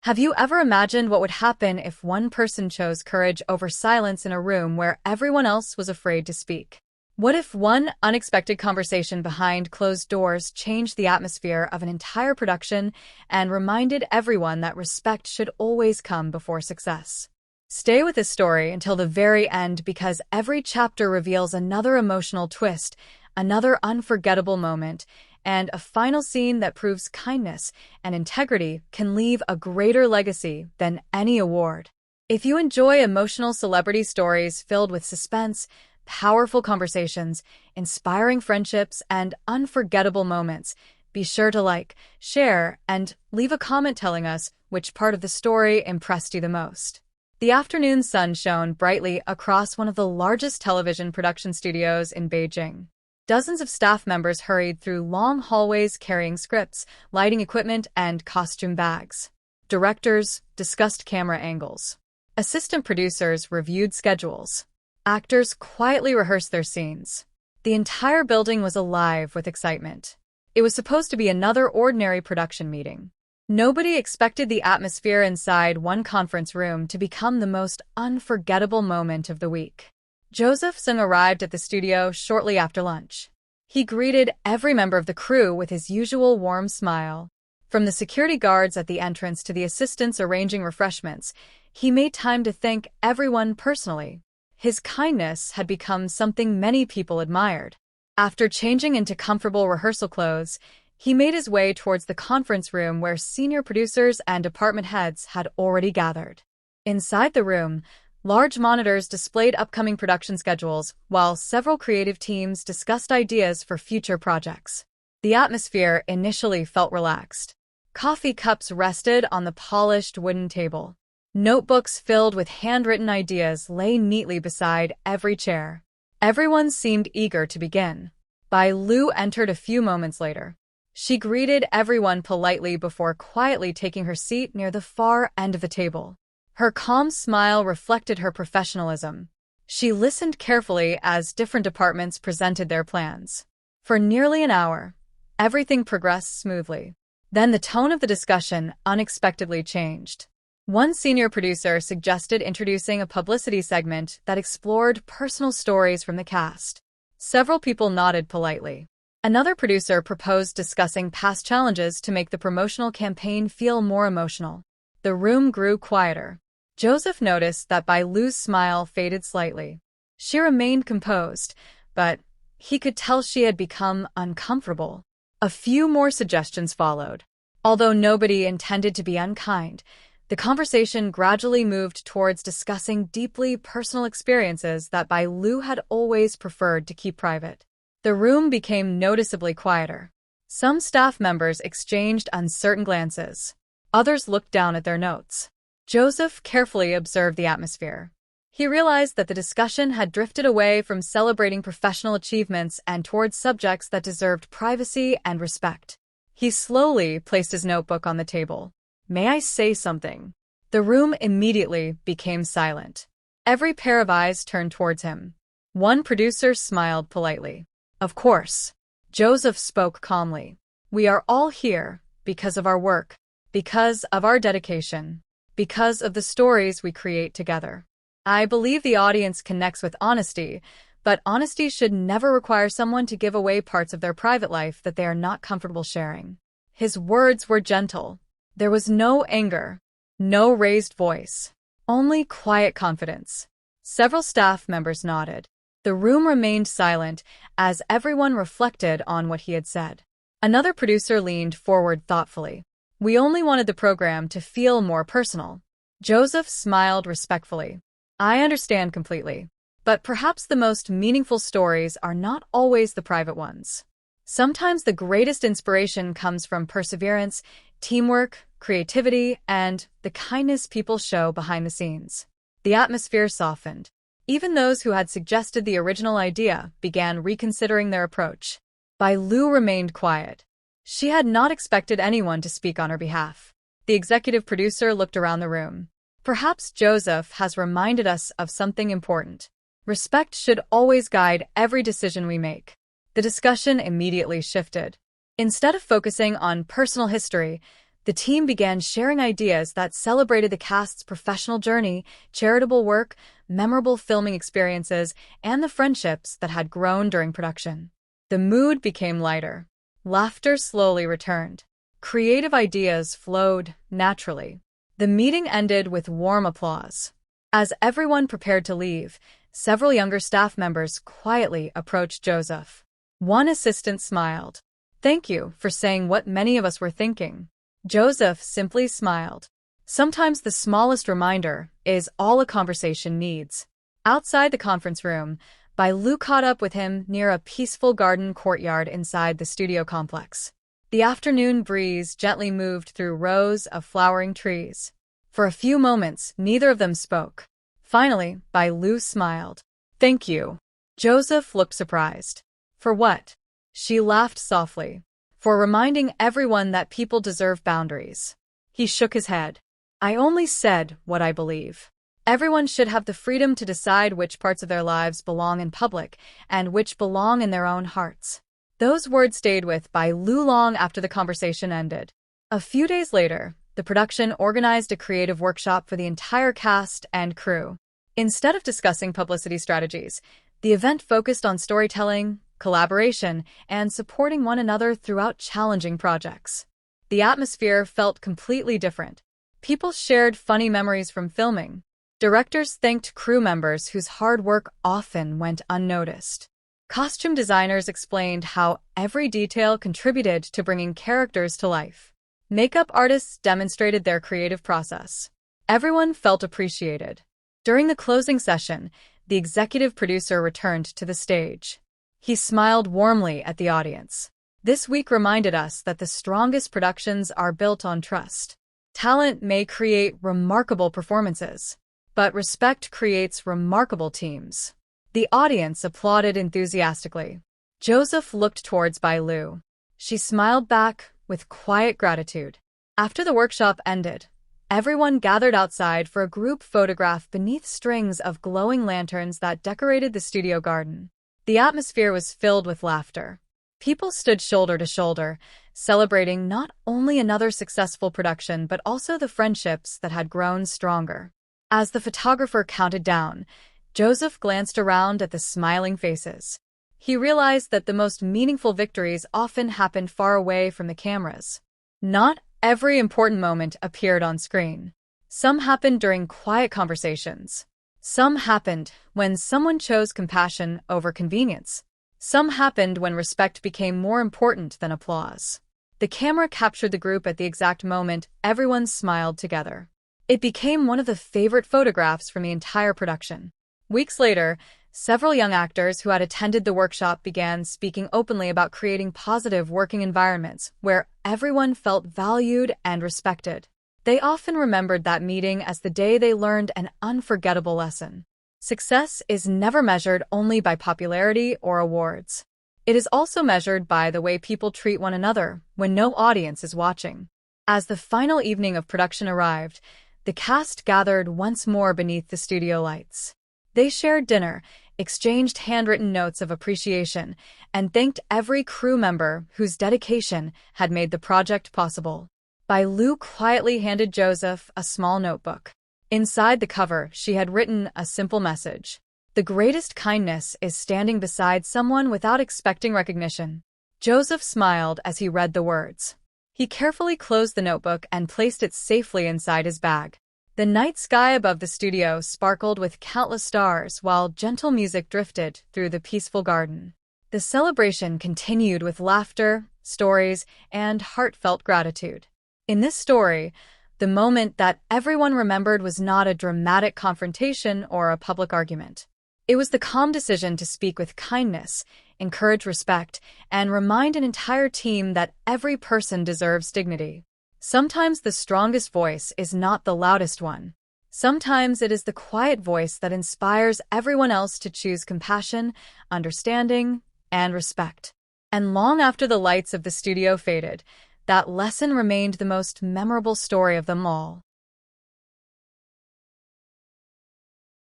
Have you ever imagined what would happen if one person chose courage over silence in a room where everyone else was afraid to speak? What if one unexpected conversation behind closed doors changed the atmosphere of an entire production and reminded everyone that respect should always come before success? Stay with this story until the very end because every chapter reveals another emotional twist, another unforgettable moment, and a final scene that proves kindness and integrity can leave a greater legacy than any award. If you enjoy emotional celebrity stories filled with suspense, powerful conversations, inspiring friendships, and unforgettable moments, be sure to like, share, and leave a comment telling us which part of the story impressed you the most. The afternoon sun shone brightly across one of the largest television production studios in Beijing. Dozens of staff members hurried through long hallways carrying scripts, lighting equipment, and costume bags. Directors discussed camera angles. Assistant producers reviewed schedules. Actors quietly rehearsed their scenes. The entire building was alive with excitement. It was supposed to be another ordinary production meeting. Nobody expected the atmosphere inside one conference room to become the most unforgettable moment of the week. Zeng arrived at the studio shortly after lunch. He greeted every member of the crew with his usual warm smile. From the security guards at the entrance to the assistants arranging refreshments, he made time to thank everyone personally. His kindness had become something many people admired. After changing into comfortable rehearsal clothes, he made his way towards the conference room where senior producers and department heads had already gathered. Inside the room, large monitors displayed upcoming production schedules, while several creative teams discussed ideas for future projects. The atmosphere initially felt relaxed. Coffee cups rested on the polished wooden table. Notebooks filled with handwritten ideas lay neatly beside every chair. Everyone seemed eager to begin. Bai Lu entered a few moments later. She greeted everyone politely before quietly taking her seat near the far end of the table. Her calm smile reflected her professionalism. She listened carefully as different departments presented their plans. For nearly an hour, everything progressed smoothly. Then the tone of the discussion unexpectedly changed. One senior producer suggested introducing a publicity segment that explored personal stories from the cast. Several people nodded politely. Another producer proposed discussing past challenges to make the promotional campaign feel more emotional. The room grew quieter. Joseph noticed that Bai Lu's smile faded slightly. She remained composed, but he could tell she had become uncomfortable. A few more suggestions followed. Although nobody intended to be unkind, the conversation gradually moved towards discussing deeply personal experiences that Bai Lu had always preferred to keep private. The room became noticeably quieter. Some staff members exchanged uncertain glances. Others looked down at their notes. Joseph carefully observed the atmosphere. He realized that the discussion had drifted away from celebrating professional achievements and towards subjects that deserved privacy and respect. He slowly placed his notebook on the table. "May I say something?" The room immediately became silent. Every pair of eyes turned towards him. One producer smiled politely. "Of course." Joseph spoke calmly. "We are all here because of our work, because of our dedication, because of the stories we create together. I believe the audience connects with honesty, but honesty should never require someone to give away parts of their private life that they are not comfortable sharing." His words were gentle. There was no anger, no raised voice, only quiet confidence. Several staff members nodded. The room remained silent as everyone reflected on what he had said. Another producer leaned forward thoughtfully. "We only wanted the program to feel more personal." Joseph smiled respectfully. "I understand completely. But perhaps the most meaningful stories are not always the private ones. Sometimes the greatest inspiration comes from perseverance, teamwork, creativity, and the kindness people show behind the scenes." The atmosphere softened. Even those who had suggested the original idea began reconsidering their approach. Bai Lu remained quiet. She had not expected anyone to speak on her behalf. The executive producer looked around the room. "Perhaps Joseph has reminded us of something important. Respect should always guide every decision we make." The discussion immediately shifted. Instead of focusing on personal history, The team began sharing ideas that celebrated the cast's professional journey, charitable work, memorable filming experiences, and the friendships that had grown during production. The mood became lighter. Laughter slowly returned. Creative ideas flowed naturally. The meeting ended with warm applause. As everyone prepared to leave, several younger staff members quietly approached Joseph. One assistant smiled. "Thank you for saying what many of us were thinking." Joseph simply smiled. Sometimes the smallest reminder is all a conversation needs. Outside the conference room, Bai Lu caught up with him near a peaceful garden courtyard inside the studio complex. The afternoon breeze gently moved through rows of flowering trees. For a few moments, neither of them spoke. Finally, Bai Lu smiled. "Thank you." Joseph looked surprised. "For what?" She laughed softly. "For reminding everyone that people deserve boundaries." He shook his head. "I only said what I believe. Everyone should have the freedom to decide which parts of their lives belong in public and which belong in their own hearts." Those words stayed with Bai Lu long after the conversation ended. A few days later, the production organized a creative workshop for the entire cast and crew. Instead of discussing publicity strategies, the event focused on storytelling, collaboration, and supporting one another throughout challenging projects. The atmosphere felt completely different. People shared funny memories from filming. Directors thanked crew members whose hard work often went unnoticed. Costume designers explained how every detail contributed to bringing characters to life. Makeup artists demonstrated their creative process. Everyone felt appreciated. During the closing session, the executive producer returned to the stage. He smiled warmly at the audience. "This week reminded us that the strongest productions are built on trust. Talent may create remarkable performances, but respect creates remarkable teams." The audience applauded enthusiastically. Joseph looked towards Bai Lu. She smiled back with quiet gratitude. After the workshop ended, everyone gathered outside for a group photograph beneath strings of glowing lanterns that decorated the studio garden. The atmosphere was filled with laughter. People stood shoulder to shoulder, celebrating not only another successful production but also the friendships that had grown stronger. As the photographer counted down, Joseph glanced around at the smiling faces. He realized that the most meaningful victories often happened far away from the cameras. Not every important moment appeared on screen. Some happened during quiet conversations. Some happened when someone chose compassion over convenience. Some happened when respect became more important than applause. The camera captured the group at the exact moment everyone smiled together. It became one of the favorite photographs from the entire production. Weeks later, several young actors who had attended the workshop began speaking openly about creating positive working environments where everyone felt valued and respected. They often remembered that meeting as the day they learned an unforgettable lesson. Success is never measured only by popularity or awards. It is also measured by the way people treat one another when no audience is watching. As the final evening of production arrived, the cast gathered once more beneath the studio lights. They shared dinner, exchanged handwritten notes of appreciation, and thanked every crew member whose dedication had made the project possible. Bai Lu quietly handed Joseph a small notebook. Inside the cover, she had written a simple message. "The greatest kindness is standing beside someone without expecting recognition." Joseph smiled as he read the words. He carefully closed the notebook and placed it safely inside his bag. The night sky above the studio sparkled with countless stars while gentle music drifted through the peaceful garden. The celebration continued with laughter, stories, and heartfelt gratitude. In this story, the moment that everyone remembered was not a dramatic confrontation or a public argument. It was the calm decision to speak with kindness, encourage respect, and remind an entire team that every person deserves dignity. Sometimes the strongest voice is not the loudest one. Sometimes it is the quiet voice that inspires everyone else to choose compassion, understanding, and respect. And long after the lights of the studio faded, that lesson remained the most memorable story of them all.